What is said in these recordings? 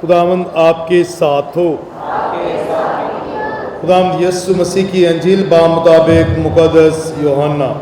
خداوند آپ کے ساتھ ہو۔ خداوند یسوع مسیح کی انجیل بامطابق مقدس یوحنا۔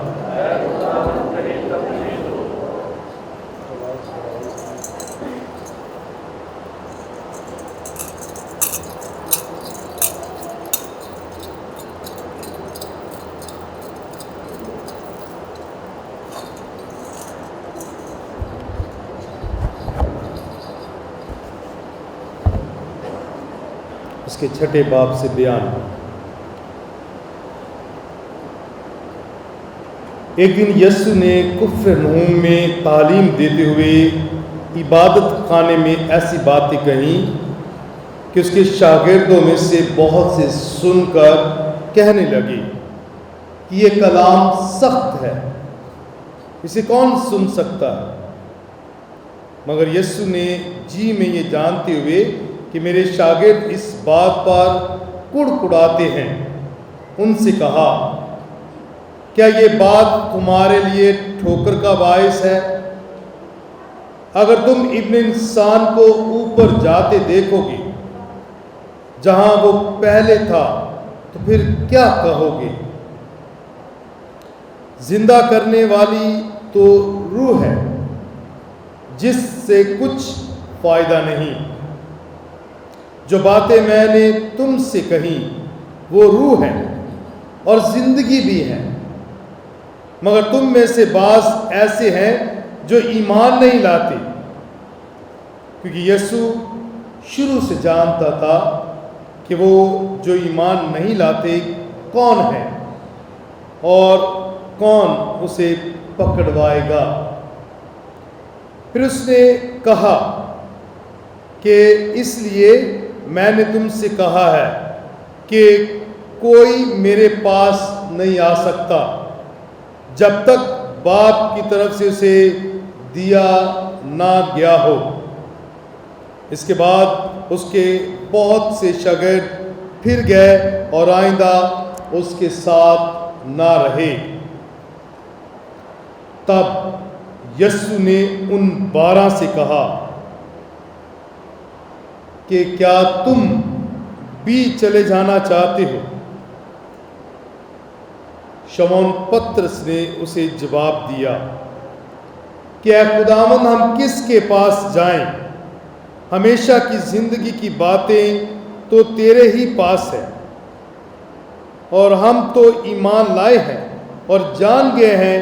اس کے 6 باب سے بیان۔ ایک دن یسوع نے کفرنہوم میں تعلیم دیتے ہوئے عبادت خانے میں ایسی باتیں کہیں کہ اس کے شاگردوں میں سے بہت سے سن کر کہنے لگے کہ یہ کلام سخت ہے، اسے کون سن سکتا ہے؟ مگر یسوع نے جی میں یہ جانتے ہوئے کہ میرے شاگرد اس بات پر کڑکڑاتے ہیں، ان سے کہا، کیا یہ بات تمہارے لیے ٹھوکر کا باعث ہے؟ اگر تم ابن انسان کو اوپر جاتے دیکھو گے جہاں وہ پہلے تھا تو پھر کیا کہو گے؟ زندہ کرنے والی تو روح ہے، جس سے کچھ فائدہ نہیں۔ جو باتیں میں نے تم سے کہیں وہ روح ہے اور زندگی بھی ہے، مگر تم میں سے بعض ایسے ہیں جو ایمان نہیں لاتے۔ کیونکہ یسوع شروع سے جانتا تھا کہ وہ جو ایمان نہیں لاتے کون ہے اور کون اسے پکڑوائے گا۔ پھر اس نے کہا کہ اس لیے میں نے تم سے کہا ہے کہ کوئی میرے پاس نہیں آ سکتا جب تک باپ کی طرف سے اسے دیا نہ گیا ہو۔ اس کے بعد اس کے بہت سے شاگرد پھر گئے اور آئندہ اس کے ساتھ نہ رہے۔ تب یسوع نے ان 12 سے کہا کہ کیا تم بھی چلے جانا چاہتے ہو؟ شمعون پطرس نے اسے جواب دیا کہ اے خداوند، ہم کس کے پاس جائیں؟ ہمیشہ کی زندگی کی باتیں تو تیرے ہی پاس ہے، اور ہم تو ایمان لائے ہیں اور جان گئے ہیں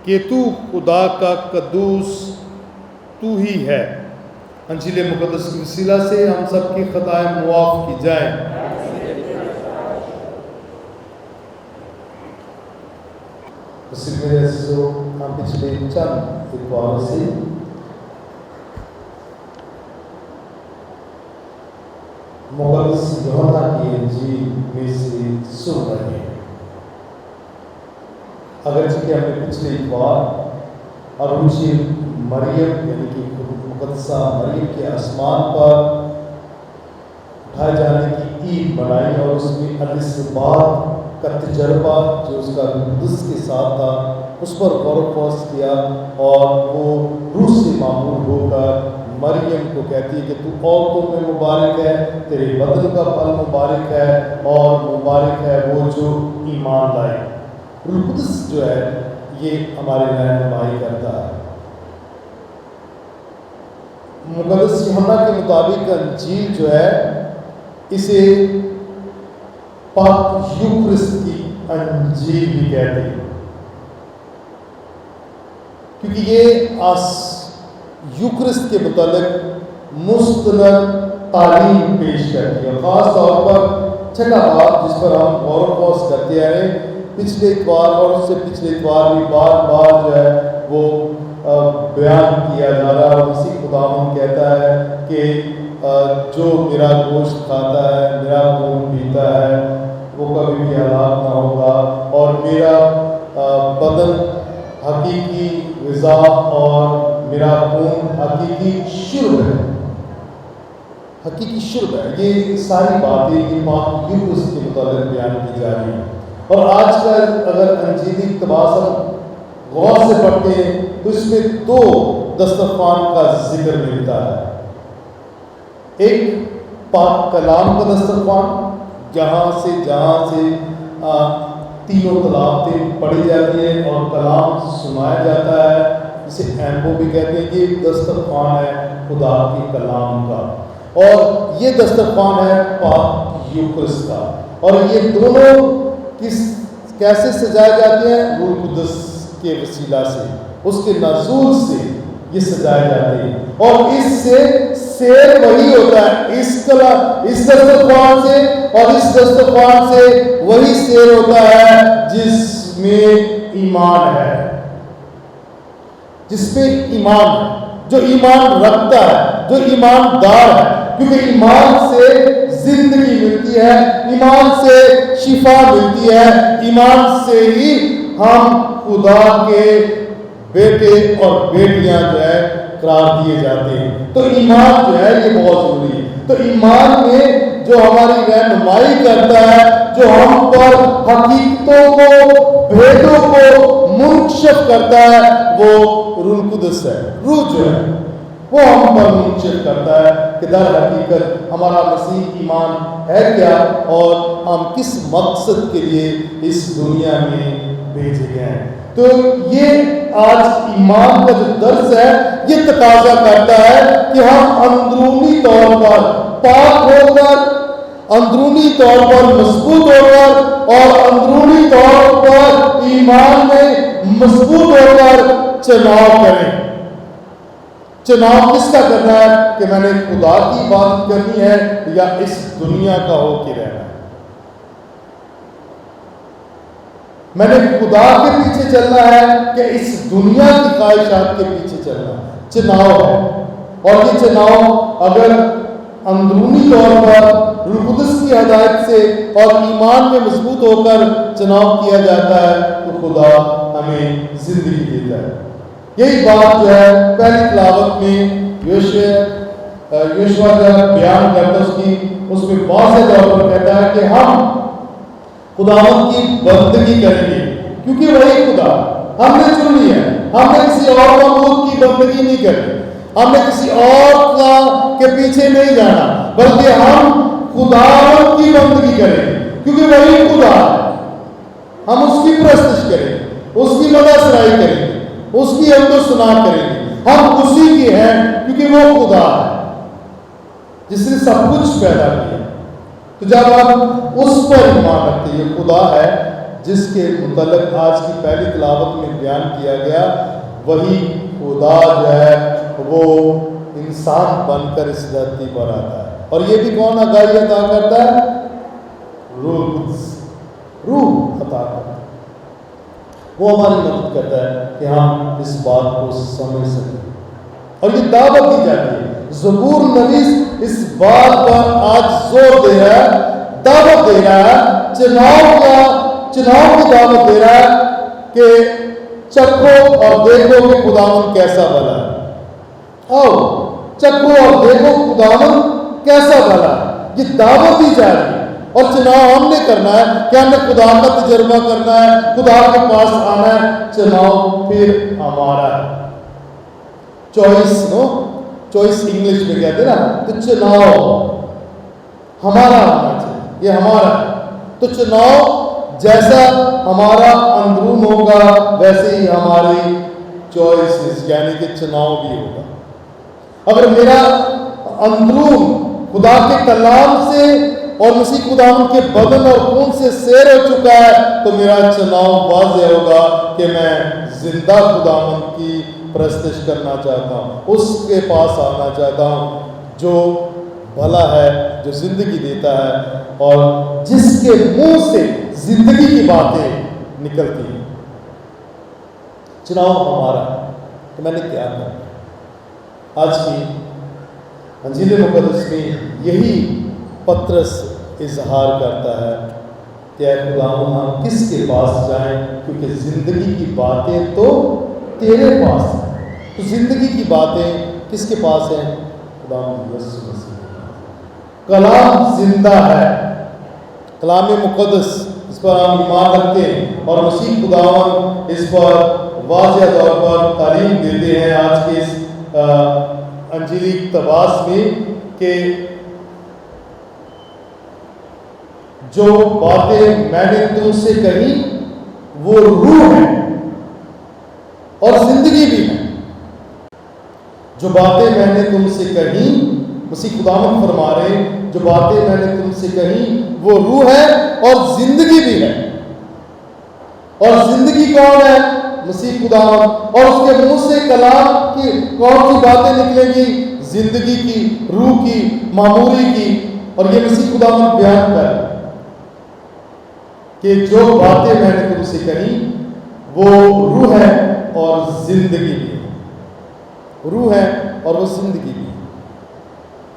کہ تو خدا کا قدوس تو ہی ہے۔ انجیل مقدس کی وسیلہ سے ہم سب کی خطائیں معاف کی جائیں۔ میرے عزیزو، ہم پچھلے چند اتواروں سے مقدس یوحنا کی انجیل میں سے سن رہے ہیں۔ اگرچہ کہ ہم نے پچھلے اتوار عروج مریم یعنی کہ مقدسہ مریم کے آسمان پر اٹھائے جانے کی عید منائی اور اس میں الاستقبال کا تجربہ جو اس کا قدس کے ساتھ تھا اس پر غور و خوض کیا، اور وہ روح سے معمول ہو کر مریم کو کہتی ہے کہ تو عورتوں میں مبارک ہے، تیرے بدن کا پھل مبارک ہے، اور مبارک ہے وہ جو ایمان لائے۔ روح القدس جو ہے یہ ہماری رہنمائی کرتا ہے۔ مقدس یوحنا کے مطابق انجیل جو ہے اسے پاک یوکرست کی انجیل بھی کہتے ہیں، کیونکہ یہ یوکرست کے متعلق مستند تعلیم پیش کرتی ہے، خاص طور پر 6 باب جس پر ہم غور و خوض کرتے ہیں۔ پچھلے اتوار اور اس سے پچھلے اتوار بھی بار بار جو ہے وہ بیان کیا جا رہا ہے، اور مسیح خداوند کہتا ہے کہ جو میرا گوشت کھاتا ہے، میرا خون پیتا ہے، وہ کبھی بھی ہلاک نہ ہوگا، اور میرا بدن حقیقی غذا اور میرا خون حقیقی شرب ہے، حقیقی شرب ہے۔ یہ ساری باتیں یہ پاک یوکرست کے متعلق بیان کی جا رہی ہیں۔ اور آج کا اگر انجیلی اقتباس ہم غور سے پڑھتے ہیں تو اس میں 2 دسترخوان کا ذکر ملتا ہے۔ ایک پاک کلام کا دسترخوان جہاں سے تینوں تلاوتیں پڑھی جاتی ہیں اور کلام سنایا جاتا ہے، اسے ایمبو بھی کہتے ہیں. یہ دسترخوان ہے خدا کے کلام کا، اور یہ دسترخوان ہے پاک یوکرس کا. اور یہ دونوں کیسے سجائے جاتے ہیں؟ روح القدس کے وسیلہ سے، اس کے نزول سے یہ سجائے جاتے ہیں. اور اس سے سیر وہی ہوتا ہے، اس دسترخوان سے اور اس دسترخوان سے وہی سیر ہوتا ہے جس میں ایمان ہے، جس میں ایمان ہے، جو ایمان رکھتا ہے، جو ایماندار ہے. کیونکہ ایمان سے زندگی ملتی ہے، ایمان سے شفا ملتی ہے، ایمان سے ہی ہم خدا کے بیٹے اور بیٹیاں جو ہے قرار دیے جاتے ہیں. تو ایمان جو ہے یہ بہت ضروری ہے. تو ایمان میں جو ہماری رہنمائی کرتا ہے، جو ہم پر حقیقتوں کو، بھیدوں کو منکشف کرتا ہے، وہ روح القدس ہے. روح جو ہے وہ ہم پر منکشف کرتا ہے کہ در حقیقت ہمارا مسیح ایمان ہے کیا اور ہم کس مقصد کے لیے اس دنیا میں بھیجے گئے ہیں. تو یہ آج ایمان کا جو درس ہے یہ تقاضا کرتا ہے کہ ہم اندرونی طور پر پاک ہو کر، اندرونی طور پر مضبوط ہو کر اور اندرونی طور پر ایمان میں مضبوط ہو کر چناؤ کریں. چناؤ کس کا کرنا ہے کہ میں نے خدا کی عبادت کرنی ہے یا اس دنیا کا ہو کے رہنا ہے. میں نے خدا کے پیچھے چلنا ہے کہ اس دنیا کی خواہشات کے پیچھے چلنا ہے. چناؤ ہے. اور یہ چناؤ اگر اندرونی طور پر روح القدس کی ہدایت سے اور ایمان میں مضبوط ہو کر چناؤ کیا جاتا ہے تو خدا ہمیں زندگی دیتا ہے. یہی بات جو ہے پہلی تلاوت میں یوشوا جب بیان کرتا ہے اس میں واضح طور پر کہتا ہے کہ ہم خداوند کی بندگی کریں گے کیونکہ وہی خدا ہم نے چن لی ہے. ہم نے کسی اور معبود کی بندگی نہیں کرنی، ہم نے کسی اور کے پیچھے نہیں جانا، بلکہ ہم خداوند کی بندگی کریں گے کیونکہ وہی خدا ہے. ہم اس کی پرستش کریں گے، اس کی مدح سرائی کریں گے، اس کی حمد و ثنا کریں گے. ہم اسی کے ہیں کیونکہ وہ خدا ہے جس نے سب کچھ پیدا کیا. تو جب آپ اس پر ایمان رکھتے ہیں، یہ خدا ہے جس کے متعلق آج کی پہلی تلاوت میں بیان کیا گیا، وہی خدا جو ہے وہ انسان بن کر اس دھرتی پر آتا ہے. اور یہ بھی کون آگاہی عطا کرتا ہے؟ روح القدس. روح عطا کرتا ہے، وہ ہماری مدد کرتا ہے کہ ہم اس بات کو سمجھ سکیں. اور یہ دعوت دی جاتی ہے. زبور نویس اس بات پر آج زور دے رہا ہے، دعوت دے رہا ہے، چناؤ کی دعوت دے رہا ہے کہ چکھو اور دیکھو کہ خداوند کیسا بھلا ہے. آؤ چکھو اور دیکھو خداوند کیسا بھلا ہے. یہ دعوت دی جا رہی ہے اور چناؤ ہم نے کرنا ہے کہ ہم نے خدا کا تجربہ کرنا ہے، خدا کے پاس آنا ہے. چناؤ پھر ہمارا ہے. چوائس انگلش میں کہتے ہیں نا، تو چناؤ ہمارا ہونا چاہیے، یہ ہمارا ہے. تو چناؤ جیسا ہمارا اندرون ہوگا ویسے ہی ہماری چوائسز یعنی کہ چناؤ بھی ہوگا. اگر میرا اندرون خدا کے کلام سے اور مسیح خداوند کے بدن اور خون سے سیر ہو چکا ہے تو میرا چناؤ واضح ہوگا کہ میں زندہ خداوند کی پرستش کرنا چاہتا ہوں، اس کے پاس آنا چاہتا ہوں جو بھلا ہے، جو زندگی دیتا ہے اور جس کے منہ سے زندگی کی باتیں نکلتی ہیں. چناؤ ہمارا ہے. تو میں نے کیا کہا آج کی انجیل مقدس میں یہی پطرس اظہار کرتا ہے کہ اے خداوند ہم کس کے پاس جائیں کیونکہ زندگی کی باتیں تو تیرے پاس ہیں. تو زندگی کی باتیں کس کے پاس ہیں؟ خداوند یسوع مسیح. کلام زندہ ہے، کلام مقدس اس پر ہم ایمان رکھتے ہیں اور مسیح خداوند اس پر واضح طور پر تعلیم دیتے ہیں. آج کے اس انجیلی اقتباس میں کہ جو باتیں میں نے تم سے کہی وہ روح ہے اور زندگی بھی ہے. جو باتیں میں نے تم سے کہی، مسیح خداوند فرما رہے ہیں، جو باتیں میں نے تم سے کہی وہ روح ہے اور زندگی بھی ہے. اور زندگی کون ہے؟ مسیح خداوند. اور اس کے منہ سے کلام کی کون سی باتیں نکلیں گی؟ زندگی کی، روح کی، معموری کی. اور یہ مسیح خداوند بیان کر کہ جو باتیں میں نے تم سے کہی وہ روح ہے اور زندگی بھی ہے. روح ہے اور وہ زندگی بھی ہے.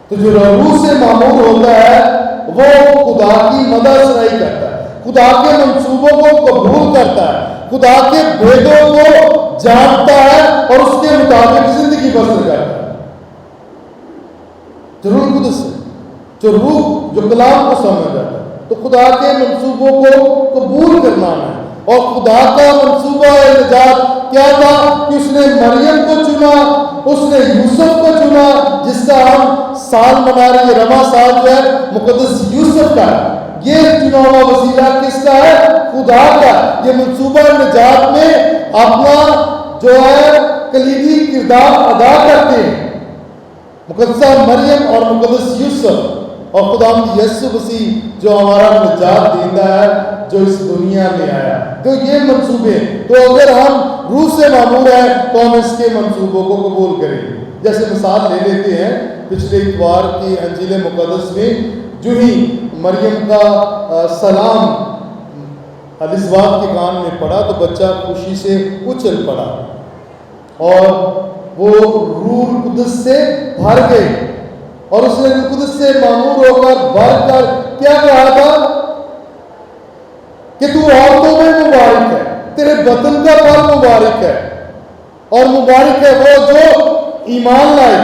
تو جو روح سے معمور ہوتا ہے وہ خدا کی مدد سرائی کرتا ہے، خدا کے منصوبوں کو قبول کرتا ہے، خدا کے بھیدوں کو جانتا ہے اور اس کے مطابق زندگی بسر کرتا ہے. جو روح القدس ہے، جو روح جو کلام کو سمجھ جاتا ہے، تو خدا کے منصوبوں کو قبول کرنا ہے. اور خدا کا منصوبہ نجات کیا تھا کہ اس نے مریم کو چنا، اس نے یوسف کو چنا، جس کا ہم سال منا رہے ہیں. رواں سال جو ہے مقدس یوسف کا ہے. یہ چنا ہوا وسیلہ کس کا ہے؟ خدا کا. یہ منصوبہ نجات میں اپنا جو ہے کلیدی کردار ادا کرتے ہیں مقدسہ مریم اور مقدس یوسف اور خداوند یسوع مسیح جو ہمارا نجات دہندہ ہے، جو اس دنیا میں آیا. تو یہ منصوبے، تو اگر ہم روح سے معمور ہیں تو ہم اس کے منصوبوں کو قبول کریں گے. جیسے مثال لے لیتے ہیں، پچھلے اتوار کی انجیل مقدس میں جو ہی مریم کا سلام الزواج کے کان میں پڑا تو بچہ خوشی سے اچھل پڑا اور وہ روح القدس سے بھر گئے. اور اس نے روح القدس سے معمور ہو کر بھر کر کیا کہا تھا کہ تو عورتوں میں مبارک ہے، تیرے بطن کا پھل مبارک ہے، اور مبارک ہے وہ جو ایمان لائے،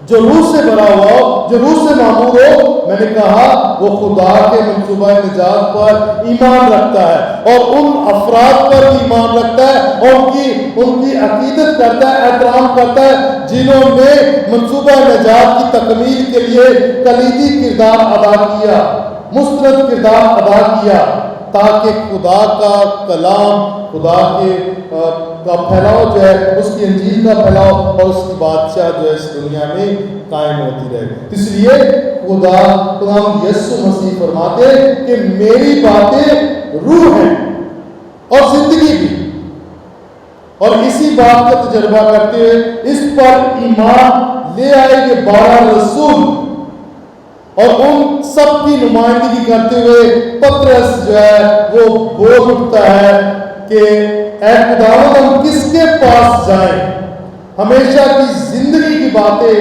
جو روح سے بھرا ہوا ہو، جو روح سے معمور ہو. میں نے کہا وہ خدا کے منصوبہ نجات پر ایمان رکھتا ہے اور ان افراد پر بھی ایمان رکھتا ہے اور ان کی عقیدت کرتا ہے، احترام کرتا ہے جنہوں نے منصوبہ نجات کی تکمیل کے لیے کلیدی کردار ادا کیا، مستند کردار ادا کیا، تاکہ خدا کا کلام، خدا کے کا پھیلاؤ جو ہے، اس کی انجیل کا پھیلاؤ اور اس کی بادشاہ جو ہے اس دنیا میں قائم ہوتی رہے. اس لیے خداوند یسوع مسیح فرماتے کہ میری باتیں روح ہیں اور زندگی بھی. اور اسی بات کا تجربہ کرتے ہوئے اس پر ایمان لے آئے کہ 12 رسول اور ان سب کی نمائندگی کرتے ہوئے پترس جو ہے وہ بول اٹھتا ہے کہ اے خداوند ہم کس کے پاس جائیں؟ ہمیشہ کی زندگی کی باتیں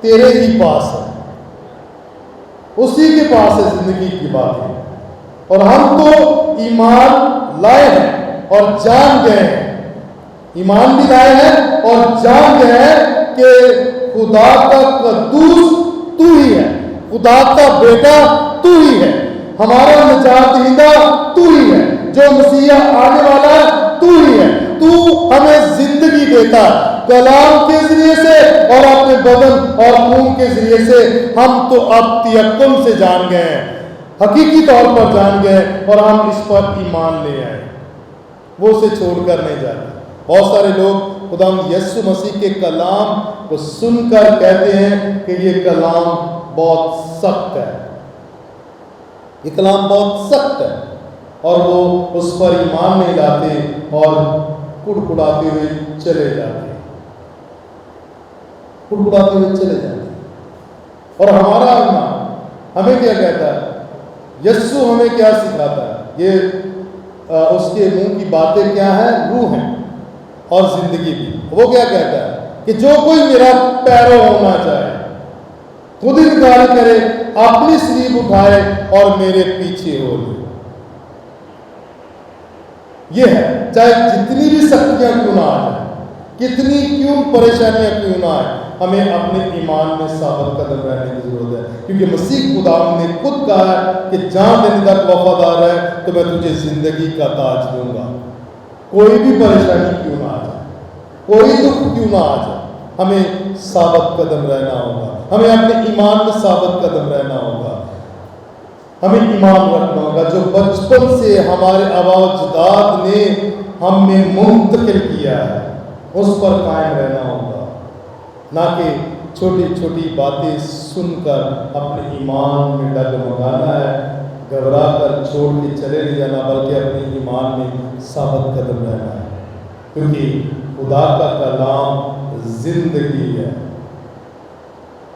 تیرے ہی پاس ہیں، اسی کے پاس ہے زندگی کی باتیں. اور ہم تو ایمان لائے ہیں اور جان گئے ہیں، ایمان بھی لائے ہیں اور جان گئے ہیں کہ خدا کا قدوس تو ہی ہے، خدا کا بیٹا تو ہی ہے، ہمارا نجات دہندہ تو ہی ہے، جو مسیح آنے والا ہے تو ہی ہے. تو ہمیں زندگی دیتا ہے کلام کے ذریعے سے اور اپنے بدن اور خون کے ذریعے سے. ہم تو اب تیقن سے جان گئے ہیں، حقیقی طور پر جان گئے اور ہم اس پر ایمان لے آئے، وہ اسے چھوڑ کر نہیں جاتے. بہت سارے لوگ خداوند یسوع مسیح کے کلام کو سن کر کہتے ہیں کہ یہ کلام بہت سخت ہے، یہ کلام بہت سخت ہے، اور وہ اس پر ایمان نہیں لاتے اور کڑکڑاتے ہوئے چلے جاتے، کڑکڑاتے ہوئے چلے جاتے. اور ہمارا ایمان ہمیں کیا کہتا ہے؟ یسوع ہمیں کیا سکھاتا ہے؟ یہ اس کے منہ کی باتیں کیا ہیں؟ روح ہیں اور زندگی بھی. وہ کیا کہتا ہے کہ جو کوئی میرا پیرو ہونا چاہے خود انکار کرے، اپنی صلیب اٹھائے اور میرے پیچھے ہو لے. یہ ہے، چاہے جتنی بھی سختیاں کیوں نہ آ جائیں، کتنی کیوں پریشانیاں کیوں نہ آئیں، ہمیں اپنے ایمان میں ثابت قدم رہنے کی ضرورت ہے. کیونکہ مسیح خدا نے خود کہا ہے کہ جان دینے تک وفادار ہے تو میں تجھے زندگی کا تاج دوں گا. کوئی بھی پریشانی کیوں نہ آ جائے، کوئی دکھ کیوں نہ آ جائے، ہمیں ثابت قدم رہنا ہوگا، ہمیں اپنے ایمان میں ثابت قدم رہنا ہوگا، ہمیں ایمان رکھنا ہوگا جو بچپن سے ہمارے آباء و اجداد نے ہم میں منتقل کیا ہے، اس پر قائم رہنا ہوگا، نہ کہ چھوٹی چھوٹی باتیں سن کر اپنے ایمان میں ڈگمگانا ہے، گھبرا کر چھوڑ کے چلے نہیں جانا، بلکہ اپنے ایمان میں ثابت قدم رہنا ہے، کیونکہ خدا کا کلام زندگی ہے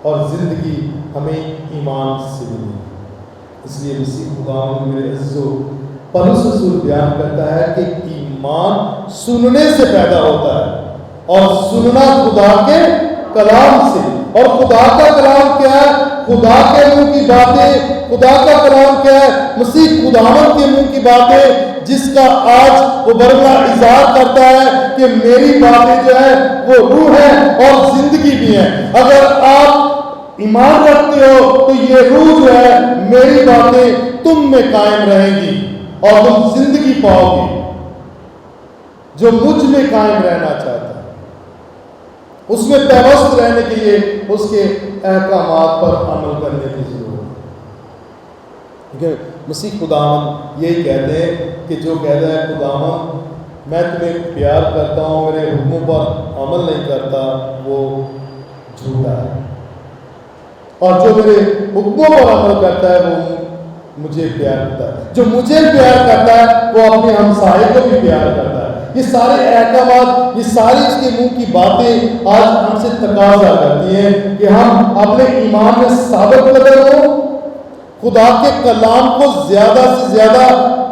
اور زندگی ہمیں ایمان سے ملی۔ اس لیے مسیح خداوند میرے عزیزو پولس رسول بیان کرتا ہے کہ ایمان سننے سے پیدا ہوتا ہے اور سننا خدا کے کلام سے، اور خدا کا کلام کیا ہے؟ خدا کے منہ کی باتیں۔ خدا کا کلام کیا ہے؟ مسیح خداوند کے منہ کی باتیں، جس کا آج وہ برگلا اظہار کرتا ہے کہ میری باتیں جو ہے وہ روح ہے اور زندگی بھی ہے۔ اگر آپ ایمان رکھتے ہو تو یہ روح جو ہے میری باتیں تم میں قائم رہیں گی اور تم زندگی پاؤ گی۔ جو مجھ میں قائم رہنا چاہتا ہے اس میں پیوست رہنے کے لیے اس کے احکامات پر عمل کرنے کی ضرورت ہے۔ کیونکہ مسیح خداوند یہی کہتے ہیں کہ جو کہتا ہے خداوند میں تمہیں پیار کرتا ہوں، میرے حکموں پر عمل نہیں کرتا، وہ جھوٹا ہے، اور جو میرے حکموں پر عمل کرتا ہے وہ مجھے پیار کرتا ہے، جو مجھے پیار کرتا ہے وہ اپنے ہمسائے کو بھی پیار کرتا ہے۔ یہ سارے احکامات، یہ ساری اس کے منہ کی باتیں آج ہم سے تقاضا کرتی ہیں کہ ہم اپنے ایمان میں ثابت قدم ہوں، خدا کے کلام کو زیادہ سے زیادہ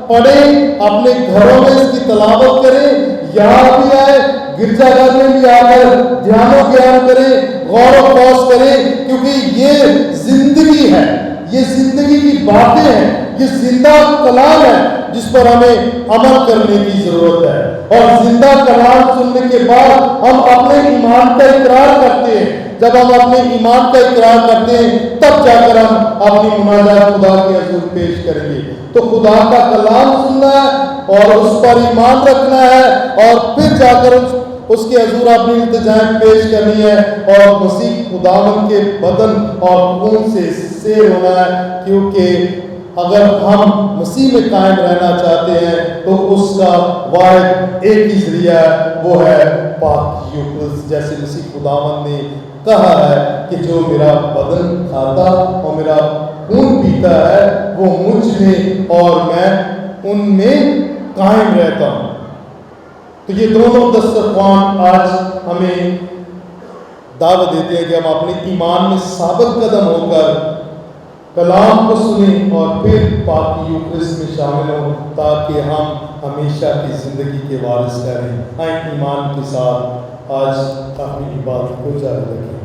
پڑھیں، اپنے گھروں میں اس کی تلاوت کریں، یہاں بھی آئے، گرجا گھر میں بھی آ کر دھیان و گیان کریں، غور و خوض کریں، کیونکہ یہ زندگی ہے، یہ زندگی کی باتیں ہیں، یہ زندہ کلام ہے جس پر ہمیں عمل کرنے کی ضرورت ہے۔ اور زندہ کلام سننے کے بعد ہم اپنے ایمان کا اقرار کرتے ہیں۔ جب ہم اپنے ایمان کا اقرار کرتے ہیں تب جا کر ہم اپنی مناجات خدا کے حضور پیش کریں گے۔ تو خدا کا کلام سننا ہے اور اس پر ایمان رکھنا ہے، اور پھر جا کر اس کے حضور اپنی التجائیں پیش کرنی ہے، اور مسیح خداوند کے بدن اور خون سے سیر ہونا ہے، کیونکہ اگر ہم مسیح میں قائم رہنا چاہتے ہیں تو اس کا واحد ایک ہی ذریعہ ہے، وہ ہے پاک یوکرس۔ جیسے مسیح خداوند نے کہا ہے کہ جو میرا بدن کھاتا اور میرا خون پیتا ہے وہ مجھ میں اور میں ان میں قائم رہتا ہوں۔ تو یہ دونوں دسترخوان آج ہمیں دعوت دیتے ہیں کہ ہم اپنے ایمان میں ثابت قدم ہو کر کلام کو سنیں اور پھر پاک یوکرس میں شامل ہوں، تاکہ ہم ہمیشہ کی زندگی کے وارث کریں۔ ایمان کے ساتھ آج اپنی عبادت کو جاری رکھیں۔